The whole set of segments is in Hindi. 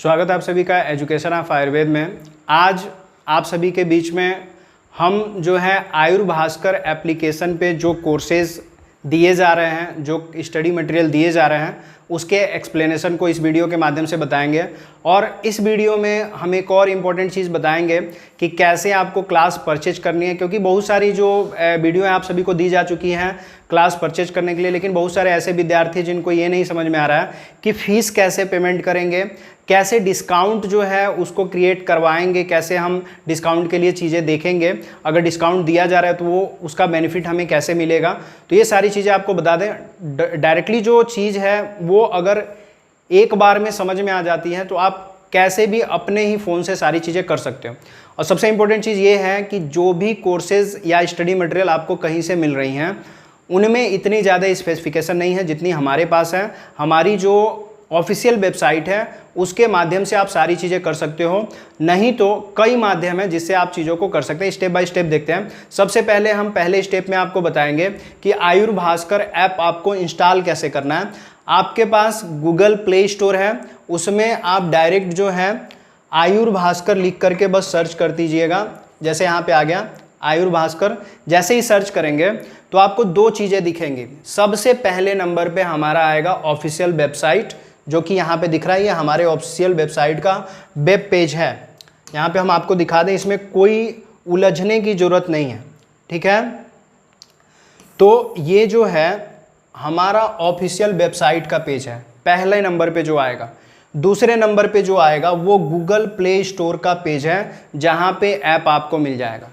स्वागत है आप सभी का एजुकेशन ऑफ आयुर्वेद में। आज आप सभी के बीच में हम जो है आयुर्भास्कर एप्लीकेशन पे जो कोर्सेज दिए जा रहे हैं, जो स्टडी मटेरियल दिए जा रहे हैं, उसके एक्सप्लेनेशन को इस वीडियो के माध्यम से बताएंगे। और इस वीडियो में हम एक और इम्पॉर्टेंट चीज़ बताएंगे कि कैसे आपको क्लास परचेज करनी है, क्योंकि बहुत सारी जो वीडियो आप सभी को दी जा चुकी हैं क्लास परचेज करने के लिए, लेकिन बहुत सारे ऐसे विद्यार्थी जिनको ये नहीं समझ में आ रहा है कि फ़ीस कैसे पेमेंट करेंगे, कैसे डिस्काउंट जो है उसको क्रिएट करवाएंगे, कैसे हम डिस्काउंट के लिए चीज़ें देखेंगे, अगर डिस्काउंट दिया जा रहा है तो वो उसका बेनिफिट हमें कैसे मिलेगा। तो ये सारी चीज़ें आपको बता दें। डायरेक्टली जो चीज़ है वो अगर एक बार में समझ में आ जाती है तो आप कैसे भी अपने ही फ़ोन से सारी चीज़ें कर सकते हो। और सबसे इम्पोर्टेंट चीज़ ये है कि जो भी कोर्सेज़ या स्टडी मटेरियल आपको कहीं से मिल रही हैं उनमें इतनी ज़्यादा स्पेसिफिकेशन नहीं है जितनी हमारे पास है। हमारी जो ऑफिशियल वेबसाइट है उसके माध्यम से आप सारी चीज़ें कर सकते हो, नहीं तो कई माध्यम है जिससे आप चीज़ों को कर सकते हैं। स्टेप बाय स्टेप देखते हैं। सबसे पहले हम पहले स्टेप में आपको बताएंगे कि आयुर्भास्कर ऐप आपको इंस्टॉल कैसे करना है। आपके पास गूगल प्ले स्टोर है, उसमें आप डायरेक्ट जो है आयुर्भास्कर लिख करके बस सर्च कर दीजिएगा। जैसे यहाँ पे आ गया आयुर्भास्कर, जैसे ही सर्च करेंगे तो आपको दो चीज़ें दिखेंगी। सबसे पहले नंबर पे हमारा आएगा ऑफिशियल वेबसाइट, जो कि यहाँ पे दिख रहा है, ये हमारे ऑफिशियल वेबसाइट का वेब पेज है। यहाँ पे हम आपको दिखा दें, इसमें कोई उलझने की ज़रूरत नहीं है, ठीक है। तो ये जो है हमारा ऑफिशियल वेबसाइट का पेज है, पहले नंबर पे जो आएगा। दूसरे नंबर पे जो आएगा वो गूगल प्ले स्टोर का पेज है, जहाँ पे ऐप आपको मिल जाएगा।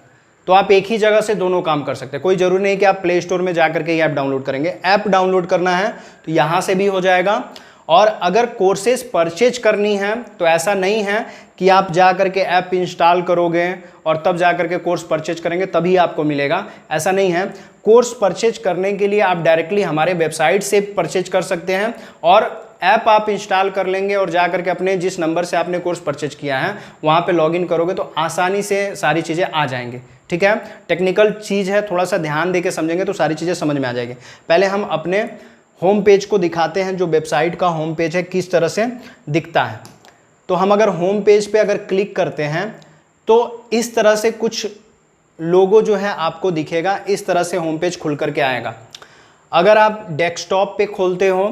तो आप एक ही जगह से दोनों काम कर सकते हैं। कोई ज़रूरी नहीं कि आप प्ले स्टोर में जा करके ये ऐप डाउनलोड करेंगे। ऐप डाउनलोड करना है तो यहाँ से भी हो जाएगा। और अगर कोर्सेज परचेज करनी है तो ऐसा नहीं है कि आप जा करके ऐप इंस्टॉल करोगे और तब जा करके कोर्स परचेज करेंगे तभी आपको मिलेगा, ऐसा नहीं है। कोर्स परचेज करने के लिए आप डायरेक्टली हमारे वेबसाइट से परचेज कर सकते हैं और ऐप आप इंस्टॉल कर लेंगे और जा करके अपने जिस नंबर से आपने कोर्स परचेज किया है वहाँ पे लॉगिन करोगे तो आसानी से सारी चीज़ें आ जाएंगी, ठीक है। टेक्निकल चीज़ है, थोड़ा सा ध्यान देके समझेंगे तो सारी चीज़ें समझ में आ जाएगी। पहले हम अपने होम पेज को दिखाते हैं, जो वेबसाइट का होम पेज है किस तरह से दिखता है। तो हम अगर होम पेज पे अगर क्लिक करते हैं तो इस तरह से कुछ लोगो जो है आपको दिखेगा, इस तरह से होम पेज खुल करके आएगा। अगर आप डेस्कटॉप पे खोलते हो,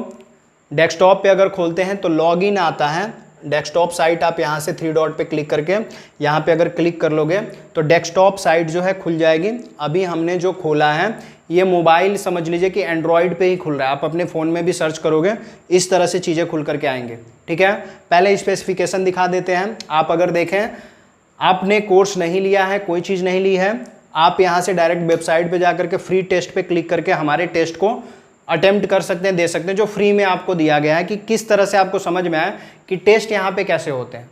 डेस्कटॉप पे अगर खोलते हैं तो लॉगिन आता है। डेस्कटॉप साइट आप यहाँ से 3 डॉट पे क्लिक करके यहाँ पे अगर क्लिक कर लोगे तो डेस्कटॉप साइट जो है खुल जाएगी। अभी हमने जो खोला है ये मोबाइल समझ लीजिए कि एंड्रॉयड पे ही खुल रहा है, आप अपने फ़ोन में भी सर्च करोगे इस तरह से चीज़ें खुल करके आएंगे, ठीक है। पहले स्पेसिफिकेशन दिखा देते हैं। आप अगर देखें, आपने कोर्स नहीं लिया है, कोई चीज़ नहीं ली है, आप यहाँ से डायरेक्ट वेबसाइट पर जा करके फ्री टेस्ट पर क्लिक करके हमारे टेस्ट को अटेम्प्ट कर सकते हैं, दे सकते हैं, जो फ्री में आपको दिया गया है कि किस तरह से आपको समझ में आए कि टेस्ट यहाँ पे कैसे होते हैं,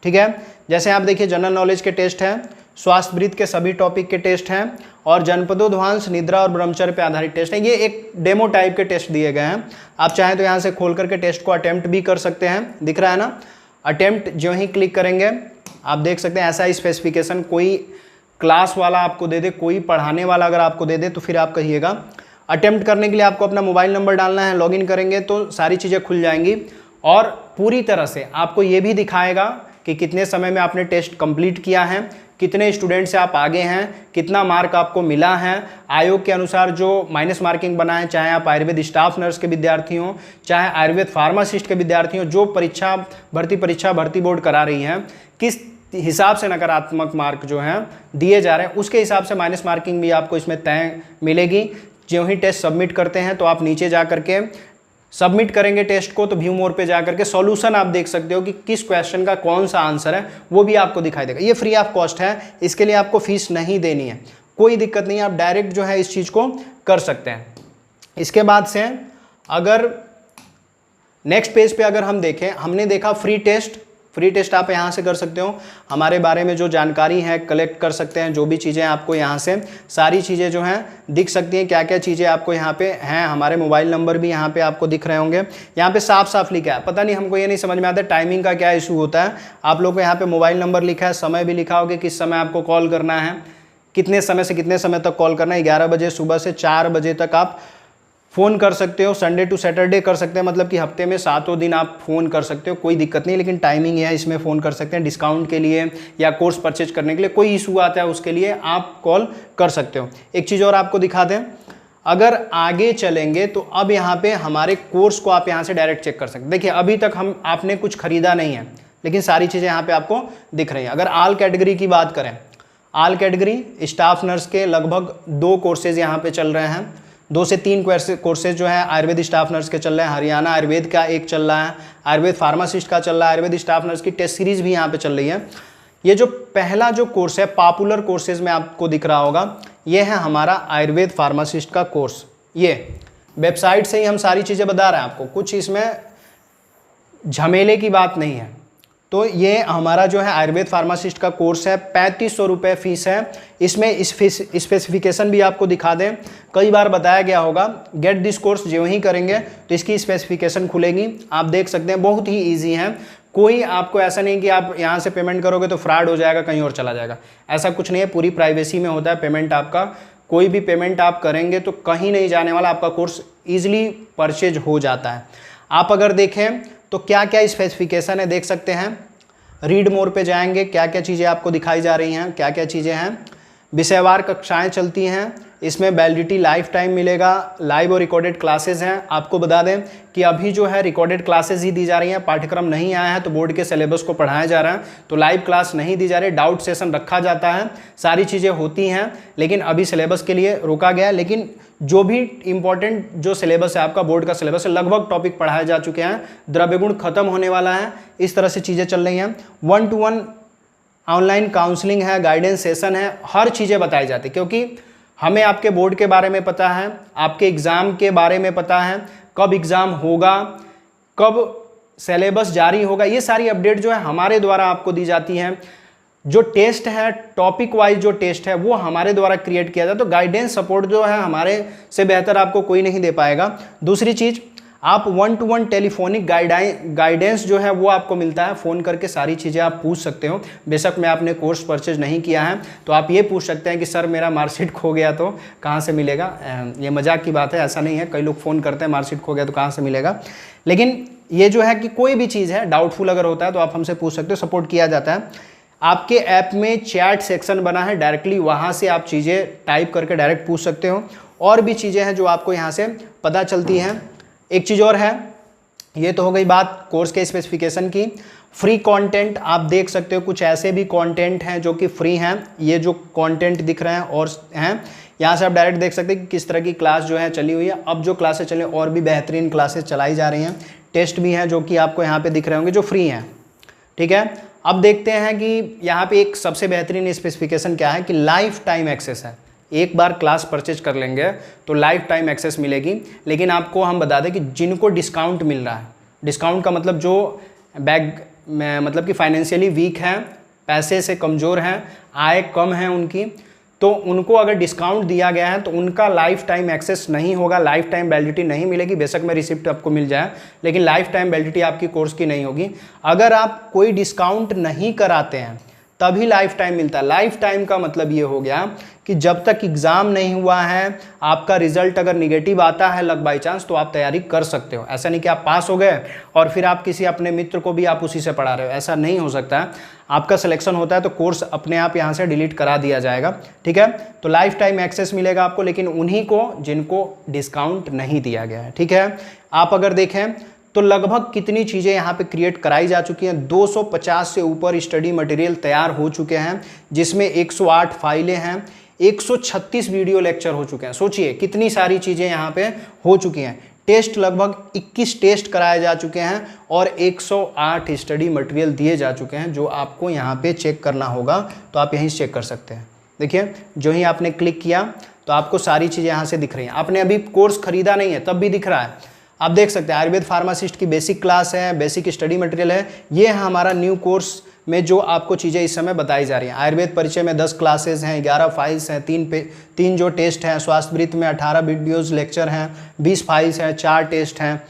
ठीक है। जैसे आप देखिए जनरल नॉलेज के टेस्ट हैं, स्वास्थ्य वृत्त के सभी टॉपिक के टेस्ट हैं और जनपदोध्वांस, निद्रा और ब्रह्मचर्य पे आधारित टेस्ट हैं। ये एक डेमो टाइप के टेस्ट दिए गए हैं। आप चाहें तो यहाँ से खोल करके टेस्ट को अटेम्प्ट भी कर सकते हैं। दिख रहा है ना, अटेम्प्ट जो ही क्लिक करेंगे आप देख सकते हैं ऐसा स्पेसिफिकेशन कोई क्लास वाला आपको दे दे, कोई पढ़ाने वाला अगर आपको दे दे तो फिर आप कहिएगा। अटेम्प्ट करने के लिए आपको अपना मोबाइल नंबर डालना है, लॉगिन करेंगे तो सारी चीज़ें खुल जाएंगी और पूरी तरह से आपको ये भी दिखाएगा कि कितने समय में आपने टेस्ट कंप्लीट किया है, कितने स्टूडेंट से आप आगे हैं, कितना मार्क आपको मिला है। आयोग के अनुसार जो माइनस मार्किंग बना है, चाहे आप आयुर्वेद स्टाफ नर्स के विद्यार्थी हों, चाहे आयुर्वेद फार्मासिस्ट के विद्यार्थी हों, जो भर्ती बोर्ड करा रही है, किस हिसाब से नकारात्मक मार्क जो हैं दिए जा रहे हैं उसके हिसाब से माइनस मार्किंग भी आपको इसमें तय मिलेगी। जो ही टेस्ट सबमिट करते हैं तो आप नीचे जा करके सबमिट करेंगे टेस्ट को तो व्यू मोर पे जा करके सॉल्यूशन आप देख सकते हो कि किस क्वेश्चन का कौन सा आंसर है, वो भी आपको दिखाई देगा। ये फ्री ऑफ कॉस्ट है, इसके लिए आपको फीस नहीं देनी है, कोई दिक्कत नहीं है, आप डायरेक्ट जो है इस चीज़ को कर सकते हैं। इसके बाद से अगर नेक्स्ट पेज पे अगर हम देखें, हमने देखा फ्री टेस्ट आप यहाँ से कर सकते हो, हमारे बारे में जो जानकारी है कलेक्ट कर सकते हैं, जो भी चीज़ें आपको यहाँ से सारी चीज़ें जो हैं दिख सकती हैं, क्या क्या चीज़ें आपको यहाँ पे हैं। हमारे मोबाइल नंबर भी यहाँ पे आपको दिख रहे होंगे, यहाँ पे साफ साफ लिखा है। पता नहीं हमको ये नहीं समझ में आता टाइमिंग का क्या इशू होता है। आप लोग को यहाँ पे मोबाइल नंबर लिखा है, समय भी लिखा होगा किस समय आपको कॉल करना है, कितने समय से कितने समय तक कॉल करना है। 11 बजे सुबह से 4 बजे तक आप फ़ोन कर सकते हो, संडे टू सैटरडे कर सकते हैं, मतलब कि हफ्ते में 7 दिन आप फ़ोन कर सकते हो, कोई दिक्कत नहीं। लेकिन टाइमिंग है, इसमें फ़ोन कर सकते हैं डिस्काउंट के लिए या कोर्स परचेज करने के लिए, कोई इशू आता है उसके लिए आप कॉल कर सकते हो। एक चीज़ और आपको दिखा दें, अगर आगे चलेंगे तो अब यहाँ पे हमारे कोर्स को आप यहाँ से डायरेक्ट चेक कर सकते हैं। देखिए अभी तक आपने कुछ खरीदा नहीं है, लेकिन सारी चीज़ें यहाँ पे आपको दिख रही हैं। अगर ऑल कैटेगरी की बात करें, ऑल कैटेगरी स्टाफ नर्स के लगभग 2 कोर्सेज यहाँ पे चल रहे हैं, 2 से 3 कोर्सेज जो है आयुर्वेद स्टाफ नर्स के चल रहे हैं। हरियाणा आयुर्वेद का एक चल रहा है, आयुर्वेद फार्मासिस्ट का चल रहा है, आयुर्वेद स्टाफ नर्स की टेस्ट सीरीज भी यहाँ पे चल रही है। ये जो पहला जो कोर्स है पॉपुलर कोर्सेज में आपको दिख रहा होगा, ये है हमारा आयुर्वेद फार्मासिस्ट का कोर्स। ये वेबसाइट से ही हम सारी चीज़ें बता रहे हैं आपको, कुछ इसमें झमेले की बात नहीं है। तो ये हमारा जो है आयुर्वेद फार्मासिस्ट का कोर्स है, 3500 रुपये फ़ीस है। इसमें इस फीस स्पेसिफिकेशन भी आपको दिखा दें, कई बार बताया गया होगा। गेट दिस कोर्स जो ही करेंगे तो इसकी स्पेसिफिकेशन खुलेगी, आप देख सकते हैं, बहुत ही ईजी है। कोई आपको ऐसा नहीं कि आप यहाँ से पेमेंट करोगे तो फ्रॉड हो जाएगा, कहीं और चला जाएगा, ऐसा कुछ नहीं है। पूरी प्राइवेसी में होता है पेमेंट आपका, कोई भी पेमेंट आप करेंगे तो कहीं नहीं जाने वाला, आपका कोर्स ईजिली परचेज हो जाता है। आप अगर देखें तो क्या क्या स्पेसिफिकेशन है देख सकते हैं, रीड मोर पे जाएंगे, क्या क्या चीज़ें आपको दिखाई जा रही हैं, क्या क्या चीज़ें हैं। विषयवार कक्षाएं चलती हैं, इसमें वैलिडिटी लाइफ टाइम मिलेगा, लाइव और रिकॉर्डेड क्लासेस हैं। आपको बता दें कि अभी जो है रिकॉर्डेड क्लासेस ही दी जा रही हैं, पाठ्यक्रम नहीं आया है तो बोर्ड के सिलेबस को पढ़ाया जा रहा है, तो लाइव क्लास नहीं दी जा रही। डाउट सेशन रखा जाता है, सारी चीज़ें होती हैं, लेकिन अभी सिलेबस के लिए रोका गया है। लेकिन जो भी इंपॉर्टेंट जो सिलेबस है आपका, बोर्ड का सिलेबस है, लगभग टॉपिक पढ़ाए जा चुके हैं। द्रव्य गुण खत्म होने वाला है, इस तरह से चीज़ें चल रही हैं। 1-to-1 ऑनलाइन काउंसलिंग है, गाइडेंस सेशन है, हर चीज़ें बताई जाती, क्योंकि हमें आपके बोर्ड के बारे में पता है, आपके एग्ज़ाम के बारे में पता है, कब एग्ज़ाम होगा, कब सिलेबस जारी होगा, ये सारी अपडेट जो है हमारे द्वारा आपको दी जाती है। जो टेस्ट है, टॉपिक वाइज जो टेस्ट है वो हमारे द्वारा क्रिएट किया जाता है, तो गाइडेंस सपोर्ट जो है हमारे से बेहतर आपको कोई नहीं दे पाएगा। दूसरी चीज़, आप 1-to-1 टेलीफोनिक गाइडेंस जो है वो आपको मिलता है, फ़ोन करके सारी चीज़ें आप पूछ सकते हो। बेशक में आपने कोर्स परचेज नहीं किया है तो आप ये पूछ सकते हैं कि सर मेरा मार्कशीट खो गया तो कहाँ से मिलेगा। ये मजाक की बात है, ऐसा नहीं है, कई लोग फ़ोन करते हैं मार्कशीट खो गया तो कहाँ से मिलेगा। लेकिन ये जो है कि कोई भी चीज़ है डाउटफुल अगर होता है तो आप हमसे पूछ सकते हो, सपोर्ट किया जाता है। आपके ऐप में चैट सेक्शन बना है, डायरेक्टली वहाँ से आप चीज़ें टाइप करके डायरेक्ट पूछ सकते हो। और भी चीज़ें हैं जो आपको यहाँ से पता चलती हैं। एक चीज़ और है, ये तो हो गई बात कोर्स के स्पेसिफिकेशन की। फ्री कंटेंट आप देख सकते हो, कुछ ऐसे भी कंटेंट हैं जो कि फ्री हैं। ये जो कंटेंट दिख रहे हैं और हैं, यहाँ से आप डायरेक्ट देख सकते हैं कि किस तरह की क्लास जो है चली हुई है। अब जो क्लासेस चली और भी बेहतरीन क्लासेस चलाई जा रही हैं, टेस्ट भी हैं जो कि आपको यहाँ पे दिख रहे होंगे जो फ्री हैं, ठीक है। अब देखते हैं कि यहाँ पे एक सबसे बेहतरीन स्पेसिफिकेशन क्या है कि लाइफ टाइम एक्सेस है। एक बार क्लास परचेज कर लेंगे तो लाइफ टाइम एक्सेस मिलेगी। लेकिन आपको हम बता दें कि जिनको डिस्काउंट मिल रहा है, डिस्काउंट का मतलब जो मतलब कि फाइनेंशियली वीक हैं, पैसे से कमज़ोर हैं, आय कम है उनकी, तो उनको अगर डिस्काउंट दिया गया है तो उनका लाइफ टाइम एक्सेस नहीं होगा, लाइफ टाइम वैलिडिटी नहीं मिलेगी। बेशक में रिसिप्ट आपको मिल जाए, लेकिन लाइफ टाइम वैलिडिटी आपकी कोर्स की नहीं होगी। अगर आप कोई डिस्काउंट नहीं कराते हैं तभी लाइफ टाइम मिलता है। लाइफ टाइम का मतलब ये हो गया कि जब तक एग्ज़ाम नहीं हुआ है, आपका रिजल्ट अगर निगेटिव आता है लक बाई चांस, तो आप तैयारी कर सकते हो। ऐसा नहीं कि आप पास हो गए और फिर आप किसी अपने मित्र को भी आप उसी से पढ़ा रहे हो, ऐसा नहीं हो सकता है। आपका सिलेक्शन होता है तो कोर्स अपने आप यहाँ से डिलीट करा दिया जाएगा, ठीक है। तो लाइफ टाइम एक्सेस मिलेगा आपको, लेकिन उन्हीं को जिनको डिस्काउंट नहीं दिया गया है, ठीक है। आप अगर देखें तो लगभग कितनी चीज़ें यहाँ पे क्रिएट कराई जा चुकी हैं, 250 से ऊपर स्टडी मटेरियल तैयार हो चुके हैं, जिसमें 108 फाइलें हैं, 136 वीडियो लेक्चर हो चुके हैं। सोचिए कितनी सारी चीज़ें यहाँ पे हो चुकी हैं। टेस्ट लगभग 21 टेस्ट कराए जा चुके हैं और 108 स्टडी मटेरियल दिए जा चुके हैं, जो आपको यहाँ पे चेक करना होगा। तो आप यहीं से चेक कर सकते हैं। देखिए जो ही आपने क्लिक किया तो आपको सारी चीज़ें यहाँ से दिख रही हैं। आपने अभी कोर्स खरीदा नहीं है तब भी दिख रहा है, आप देख सकते हैं। आयुर्वेद फार्मासिस्ट की बेसिक क्लास है, बेसिक स्टडी मटेरियल है। ये है हमारा न्यू कोर्स में जो आपको चीज़ें इस समय बताई जा रही हैं। आयुर्वेद परिचय में 10 क्लासेस हैं, 11 फाइल्स हैं, 3 जो टेस्ट हैं। स्वास्थ्य वृत्त में 18 वीडियोज़ लेक्चर हैं, 20 फाइल्स हैं, 4 टेस्ट हैं।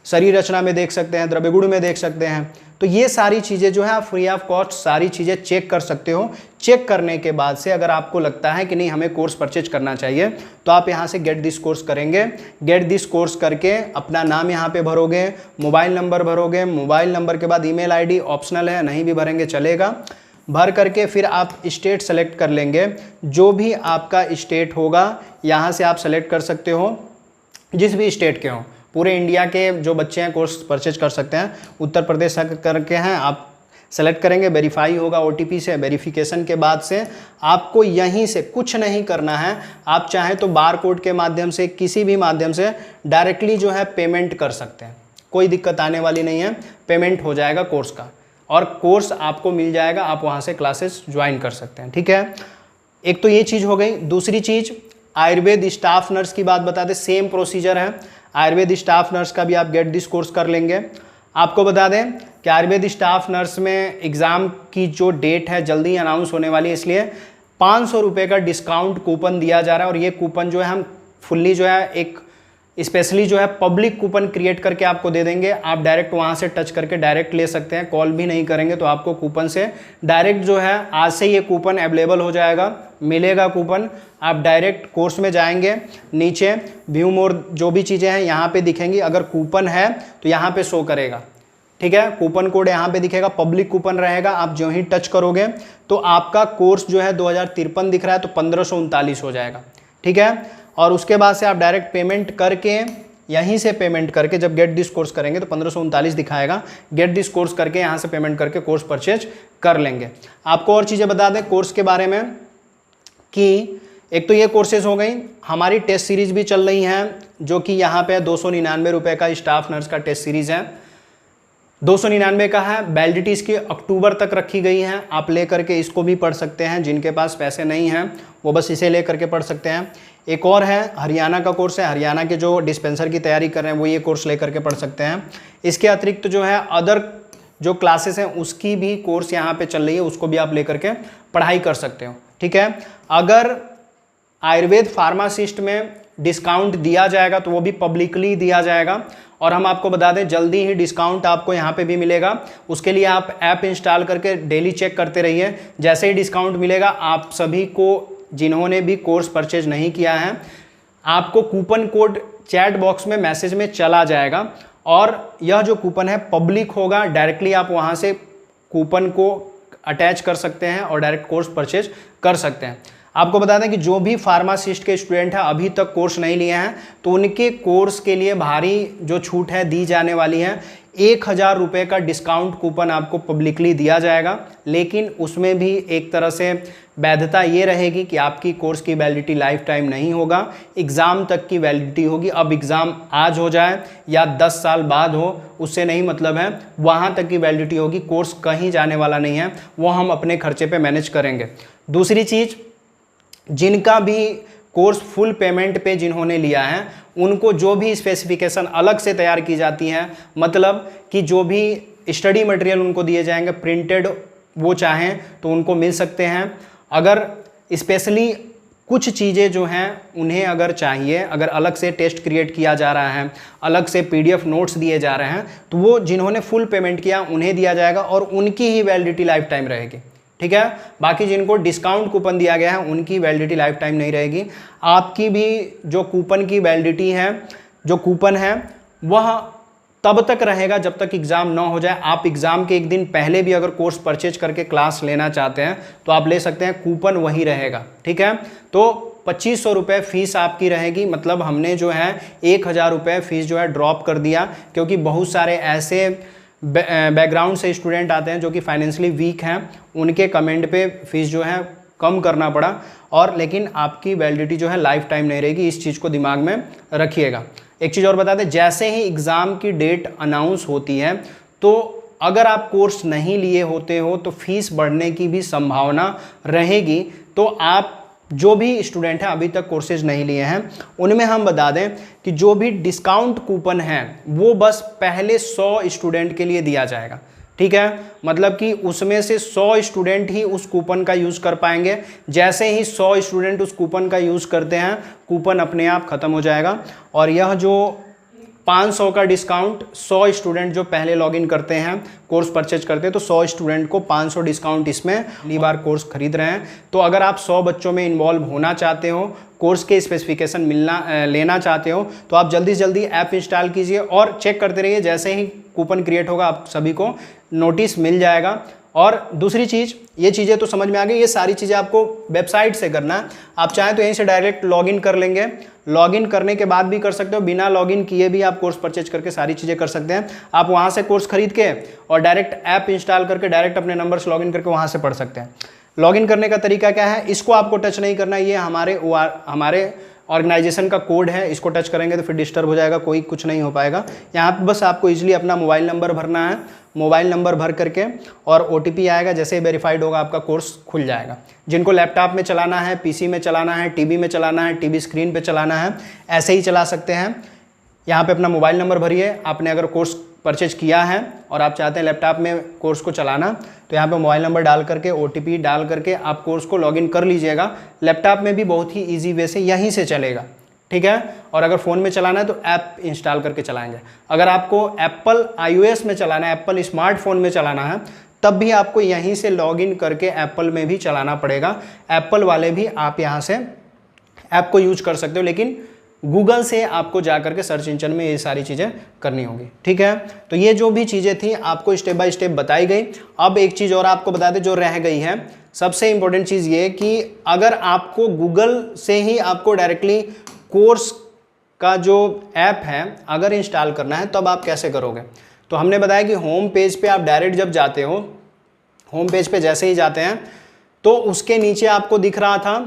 शरीर रचना में देख सकते हैं, द्रव्य गुण में देख सकते हैं। तो ये सारी चीज़ें जो है आप फ्री ऑफ कॉस्ट सारी चीज़ें चेक कर सकते हो। चेक करने के बाद से अगर आपको लगता है कि नहीं हमें कोर्स परचेज करना चाहिए, तो आप यहाँ से गेट दिस कोर्स करेंगे। गेट दिस कोर्स करके अपना नाम यहाँ पे भरोगे, मोबाइल नंबर भरोगे, मोबाइल नंबर के बाद ईमेल आईडी ऑप्शनल है, नहीं भी भरेंगे चलेगा। भर करके फिर आप स्टेट सेलेक्ट कर लेंगे, जो भी आपका स्टेट होगा यहाँ से आप सेलेक्ट कर सकते हो, जिस भी स्टेट के हो। पूरे इंडिया के जो बच्चे हैं कोर्स परचेज कर सकते हैं। उत्तर प्रदेश करके हैं आप सेलेक्ट करेंगे, वेरीफाई होगा OTP से। वेरिफिकेशन के बाद से आपको यहीं से कुछ नहीं करना है, आप चाहें तो बार कोड के माध्यम से किसी भी माध्यम से डायरेक्टली जो है पेमेंट कर सकते हैं, कोई दिक्कत आने वाली नहीं है। पेमेंट हो जाएगा कोर्स का और कोर्स आपको मिल जाएगा, आप वहाँ से क्लासेस ज्वाइन कर सकते हैं। ठीक है, एक तो ये चीज़ हो गई। दूसरी चीज़ आयुर्वेद स्टाफ नर्स की बात बता दें, सेम प्रोसीजर है। आयुर्वेद स्टाफ नर्स का भी आप गेट दिस कोर्स कर लेंगे। आपको बता दें कि आयुर्वेद स्टाफ नर्स में एग्ज़ाम की जो डेट है जल्दी अनाउंस होने वाली है, इसलिए 500 रुपये का डिस्काउंट कूपन दिया जा रहा है। और ये कूपन जो है हम फुल्ली जो है एक स्पेशली जो है पब्लिक कूपन क्रिएट करके आपको दे देंगे। आप डायरेक्ट वहाँ से टच करके डायरेक्ट ले सकते हैं, कॉल भी नहीं करेंगे तो आपको कूपन से डायरेक्ट जो है आज से ये कूपन अवेलेबल हो जाएगा, मिलेगा कूपन। आप डायरेक्ट कोर्स में जाएंगे, नीचे व्यू मोर जो भी चीज़ें हैं यहाँ पे दिखेंगी। अगर कूपन है तो यहाँ पे शो करेगा, ठीक है, कूपन कोड यहाँ पे दिखेगा, पब्लिक कूपन रहेगा। आप जो ही टच करोगे तो आपका कोर्स जो है 2053 दिख रहा है तो 1539 हो जाएगा। ठीक है, और उसके बाद से आप डायरेक्ट पेमेंट करके यहीं से पेमेंट करके जब गेट दिस कोर्स करेंगे तो 1539 दिखाएगा। गेट दिस कोर्स करके यहाँ से पेमेंट करके कोर्स परचेज कर लेंगे। आपको और चीज़ें बता दें कोर्स के बारे में कि एक तो ये कोर्सेज हो गई, हमारी टेस्ट सीरीज भी चल रही हैं, जो कि यहाँ पे 299 रुपये का स्टाफ नर्स का टेस्ट सीरीज़ है। 299 का है, वैलिडिटी इसकी अक्टूबर तक रखी गई है। आप ले करके इसको भी पढ़ सकते हैं, जिनके पास पैसे नहीं हैं वो बस इसे ले करके पढ़ सकते हैं। एक और है हरियाणा का कोर्स है, हरियाणा के जो डिस्पेंसर की तैयारी कर रहे हैं वो ये कोर्स ले करके पढ़ सकते हैं। इसके अतिरिक्त जो है अदर जो क्लासेस हैं उसकी भी कोर्स यहाँ पे चल रही है, उसको भी आप ले करके पढ़ाई कर सकते हो। ठीक है, अगर आयुर्वेद फार्मासिस्ट में डिस्काउंट दिया जाएगा तो वो भी पब्लिकली दिया जाएगा। और हम आपको बता दें जल्दी ही डिस्काउंट आपको यहाँ पे भी मिलेगा। उसके लिए आप ऐप इंस्टॉल करके डेली चेक करते रहिए। जैसे ही डिस्काउंट मिलेगा आप सभी को, जिन्होंने भी कोर्स परचेज नहीं किया है, आपको कूपन कोड चैट बॉक्स में मैसेज में चला जाएगा। और यह जो कूपन है पब्लिक होगा, डायरेक्टली आप वहाँ से कूपन को अटैच कर सकते हैं और डायरेक्ट कोर्स परचेज कर सकते हैं। आपको बता दें कि जो भी फार्मासिस्ट के स्टूडेंट हैं अभी तक कोर्स नहीं लिए हैं तो उनके कोर्स के लिए भारी जो छूट है दी जाने वाली है। 1000 रुपये का डिस्काउंट कूपन आपको पब्लिकली दिया जाएगा, लेकिन उसमें भी एक तरह से वैधता ये रहेगी कि आपकी कोर्स की वैलिडिटी लाइफ टाइम नहीं होगा, एग्ज़ाम तक की वैलिडिटी होगी। अब एग्ज़ाम आज हो जाए या 10 साल बाद हो उससे नहीं मतलब है, वहाँ तक की वैलिडिटी होगी। कोर्स कहीं जाने वाला नहीं है, वो हम अपने खर्चे पे मैनेज करेंगे। दूसरी चीज़, जिनका भी कोर्स फुल पेमेंट पे जिन्होंने लिया है उनको जो भी स्पेसिफिकेशन अलग से तैयार की जाती हैं, मतलब कि जो भी स्टडी मटेरियल उनको दिए जाएंगे प्रिंटेड, वो चाहें तो उनको मिल सकते हैं। अगर स्पेशली कुछ चीज़ें जो हैं उन्हें अगर चाहिए, अगर अलग से टेस्ट क्रिएट किया जा रहा है, अलग से PDF नोट्स दिए जा रहे हैं, तो वो जिन्होंने फुल पेमेंट किया उन्हें दिया जाएगा और उनकी ही वैलिडिटी लाइफ टाइम रहेगी। ठीक है, बाकी जिनको डिस्काउंट कूपन दिया गया है उनकी वैलिडिटी लाइफ टाइम नहीं रहेगी। आपकी भी जो कूपन की वैलिडिटी है, जो कूपन है वह तब तक रहेगा जब तक एग्ज़ाम ना हो जाए। आप एग्ज़ाम के एक दिन पहले भी अगर कोर्स परचेज करके क्लास लेना चाहते हैं तो आप ले सकते हैं, कूपन वही रहेगा। ठीक है, तो 2500 रुपये फ़ीस आपकी रहेगी। मतलब हमने जो है 1000 रुपये फ़ीस जो है ड्रॉप कर दिया, क्योंकि बहुत सारे ऐसे बैकग्राउंड से स्टूडेंट आते हैं जो कि फाइनेंशियली वीक हैं, उनके कमेंट पे फीस जो है कम करना पड़ा। और लेकिन आपकी वैलिडिटी जो है लाइफ टाइम नहीं रहेगी, इस चीज़ को दिमाग में रखिएगा। एक चीज़ और बता दें, जैसे ही एग्ज़ाम की डेट अनाउंस होती है तो अगर आप कोर्स नहीं लिए होते हो तो फीस बढ़ने की भी संभावना रहेगी। तो आप जो भी स्टूडेंट हैं अभी तक कोर्सेज नहीं लिए हैं उनमें हम बता दें कि जो भी डिस्काउंट कूपन है वो बस पहले 100 स्टूडेंट के लिए दिया जाएगा। ठीक है, मतलब कि उसमें से 100 स्टूडेंट ही उस कूपन का यूज़ कर पाएंगे। जैसे ही 100 स्टूडेंट उस कूपन का यूज़ करते हैं, कूपन अपने आप ख़त्म हो जाएगा। और यह जो 500 का डिस्काउंट 100 स्टूडेंट जो पहले लॉगिन करते हैं, कोर्स परचेज करते हैं, तो 100 स्टूडेंट को 500 डिस्काउंट इसमें पहली बार कोर्स खरीद रहे हैं। तो अगर आप 100 बच्चों में इन्वॉल्व होना चाहते हो, कोर्स के स्पेसिफिकेशन लेना चाहते हो, तो आप जल्दी से जल्दी ऐप इंस्टॉल कीजिए और चेक करते रहिए। जैसे ही कूपन क्रिएट होगा आप सभी को नोटिस मिल जाएगा। और दूसरी चीज़, ये चीज़ें तो समझ में आ गई, ये सारी चीज़ें आपको वेबसाइट से करना है। आप चाहें तो यहीं से डायरेक्ट लॉगिन कर लेंगे, लॉगिन करने के बाद भी कर सकते हो, बिना लॉगिन किए भी आप कोर्स परचेज करके सारी चीज़ें कर सकते हैं। आप वहाँ से कोर्स खरीद के और डायरेक्ट ऐप इंस्टॉल करके डायरेक्ट अपने नंबर से लॉगिन करके वहाँ से पढ़ सकते हैं। लॉगिन करने का तरीका क्या है, इसको आपको टच नहीं करना, ये हमारे ऑर्गेनाइजेशन का कोड है, इसको टच करेंगे तो फिर डिस्टर्ब हो जाएगा, कोई कुछ नहीं हो पाएगा। यहाँ पे बस आपको इजीली अपना मोबाइल नंबर भरना है, मोबाइल नंबर भर करके और OTP आएगा, जैसे ही वेरीफाइड होगा आपका कोर्स खुल जाएगा। जिनको लैपटॉप में चलाना है, PC में चलाना है, टीवी में चलाना है, टीवी स्क्रीन पे चलाना है, ऐसे ही चला सकते हैं। यहाँ पे अपना मोबाइल नंबर भरिए। आपने अगर कोर्स परचेज किया है और आप चाहते हैं लैपटॉप में कोर्स को चलाना, तो यहाँ पे मोबाइल नंबर डाल करके OTP डाल करके आप कोर्स को लॉगिन कर लीजिएगा। लैपटॉप में भी बहुत ही ईजी वे से यहीं से चलेगा, ठीक है। और अगर फ़ोन में चलाना है तो ऐप इंस्टॉल करके चलाएंगे। अगर आपको एप्पल iOS में चलाना है, एप्पल स्मार्टफोन में चलाना है, तब भी आपको यहीं से लॉगिन करके एप्पल में भी चलाना पड़ेगा। एप्पल वाले भी आप यहाँ से ऐप को यूज कर सकते हो, लेकिन गूगल से आपको जा करके सर्च इंजन में ये सारी चीज़ें करनी होगी, ठीक है। तो ये जो भी चीज़ें थी आपको स्टेप बाय स्टेप बताई गई। अब एक चीज़ और आपको बता दें जो रह गई है, सबसे इंपॉर्टेंट चीज़ ये कि अगर आपको गूगल से ही आपको डायरेक्टली कोर्स का जो ऐप है अगर इंस्टॉल करना है, तब आप कैसे करोगे। तो हमने बताया कि होम पेज पे आप डायरेक्ट जब जाते हो, होम पेज पे जैसे ही जाते हैं तो उसके नीचे आपको दिख रहा था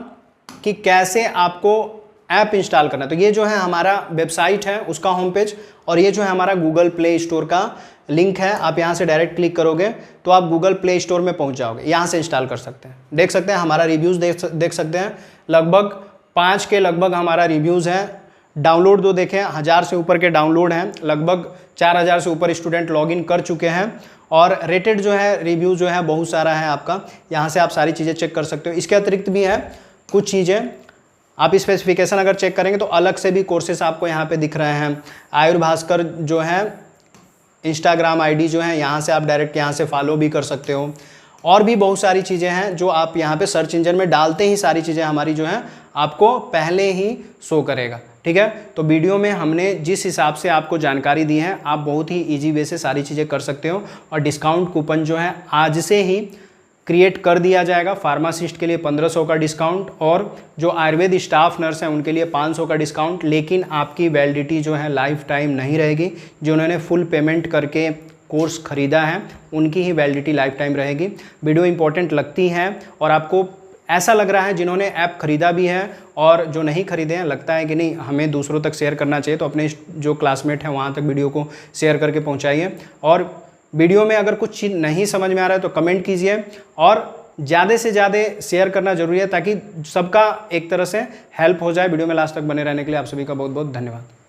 कि कैसे आपको ऐप इंस्टॉल करना है। तो ये जो है हमारा वेबसाइट है उसका होम पेज, और ये जो है हमारा गूगल प्ले स्टोर का लिंक है। आप यहाँ से डायरेक्ट क्लिक करोगे तो आप गूगल प्ले स्टोर में पहुँच जाओगे, यहाँ से इंस्टॉल कर सकते हैं। देख सकते हैं हमारा रिव्यूज़ देख सकते हैं, लगभग 5 के लगभग हमारा रिव्यूज़ है। डाउनलोड दो देखें, 1000 से ऊपर के डाउनलोड हैं, लगभग 4000 से ऊपर स्टूडेंट लॉगिन कर चुके हैं, और रेटेड जो है रिव्यू जो है बहुत सारा है आपका। यहाँ से आप सारी चीज़ें चेक कर सकते हो। इसके अतिरिक्त भी है कुछ चीज़ें, आप स्पेसिफिकेशन अगर चेक करेंगे तो अलग से भी कोर्सेस आपको यहाँ पे दिख रहे हैं। आयुर भास्कर जो है इंस्टाग्राम ID जो है, यहाँ से आप डायरेक्ट यहाँ से फॉलो भी कर सकते हो। और भी बहुत सारी चीज़ें हैं जो आप यहाँ पे सर्च इंजन में डालते ही सारी चीज़ें हमारी जो हैं आपको पहले ही शो करेगा, ठीक है। तो वीडियो में हमने जिस हिसाब से आपको जानकारी दी है, आप बहुत ही इजी वे से सारी चीज़ें कर सकते हो। और डिस्काउंट कूपन जो है आज से ही क्रिएट कर दिया जाएगा। फार्मासिस्ट के लिए 1500 का डिस्काउंट, और जो आयुर्वेद स्टाफ नर्स हैं उनके लिए 500 का डिस्काउंट। लेकिन आपकी वैलिडिटी जो है लाइफ टाइम नहीं रहेगी। जिन्होंने फुल पेमेंट करके कोर्स खरीदा है उनकी ही वैलिडिटी लाइफ टाइम रहेगी। वीडियो इंपॉर्टेंट लगती है और आपको ऐसा लग रहा है जिन्होंने ऐप खरीदा भी है और जो नहीं खरीदे हैं, लगता है कि नहीं हमें दूसरों तक शेयर करना चाहिए, तो अपने जो क्लासमेट हैं वहाँ तक वीडियो को शेयर करके पहुँचाइए। और वीडियो में अगर कुछ चीज़ नहीं समझ में आ रहा है तो कमेंट कीजिए, और ज़्यादा से ज़्यादा शेयर करना जरूरी है ताकि सबका एक तरह से हेल्प हो जाए। वीडियो में लास्ट तक बने रहने के लिए आप सभी का बहुत बहुत धन्यवाद।